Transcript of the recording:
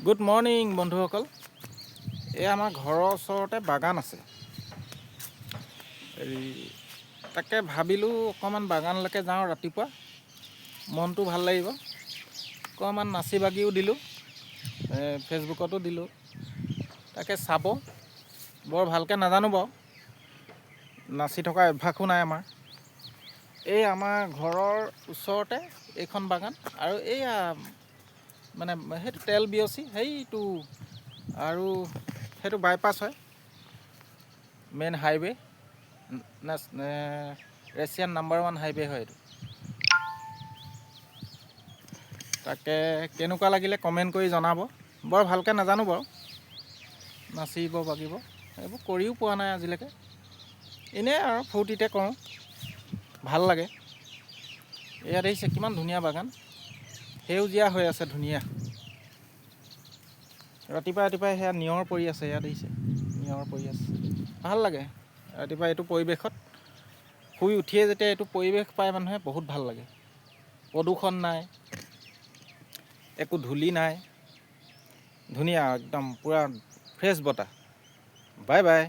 Good morning বন্ধুসকল। এই আমাৰ ঘৰৰ ওচৰতে বাগান আছে। তাকে ভাবিলোঁ অকণমান বাগানলৈকে যাওঁ, ৰাতিপুৱা মনটো ভাল লাগিব। অকণমান নাচি বাগিও দিলোঁ, ফেচবুকতো দিলোঁ। তাকে চাব, বৰ ভালকৈ নাজানো বাৰু, নাচি থকা অভ্যাসো নাই আমাৰ। এই আমাৰ ঘৰৰ ওচৰতে এইখন বাগান, আৰু এইয়া মানে সেইটো তেল বিয়চি সেইটো, আৰু সেইটো বাইপাছ হয়, main highway, Asian number 1 highway হয় এইটো। তাকে কেনেকুৱা লাগিলে কমেণ্ট কৰি জনাব। বৰ ভালকৈ নাজানো বাৰু, নাচিব বাগিব এইবোৰ কৰিও পোৱা নাই আজিলৈকে। এনেই আৰু ফূৰ্তিতে কৰোঁ, ভাল লাগে। এয়া দেখিছে কিমান ধুনীয়া বাগান, সেউজীয়া হৈ আছে, ধুনীয়া। ৰাতিপুৱা ৰাতিপুৱাই সেয়া নিয়ৰ পৰি আছে, ইয়াত দেখিছে নিয়ৰ পৰি আছে, ভাল লাগে ৰাতিপুৱা এইটো পৰিৱেশত। শুই উঠিয়ে যেতিয়া এইটো পৰিৱেশ পায় মানুহে, বহুত ভাল লাগে। প্ৰদূষণ নাই, একো ধূলি নাই, ধুনীয়া একদম পূৰা ফ্ৰেছ বতাহ। Bye bye.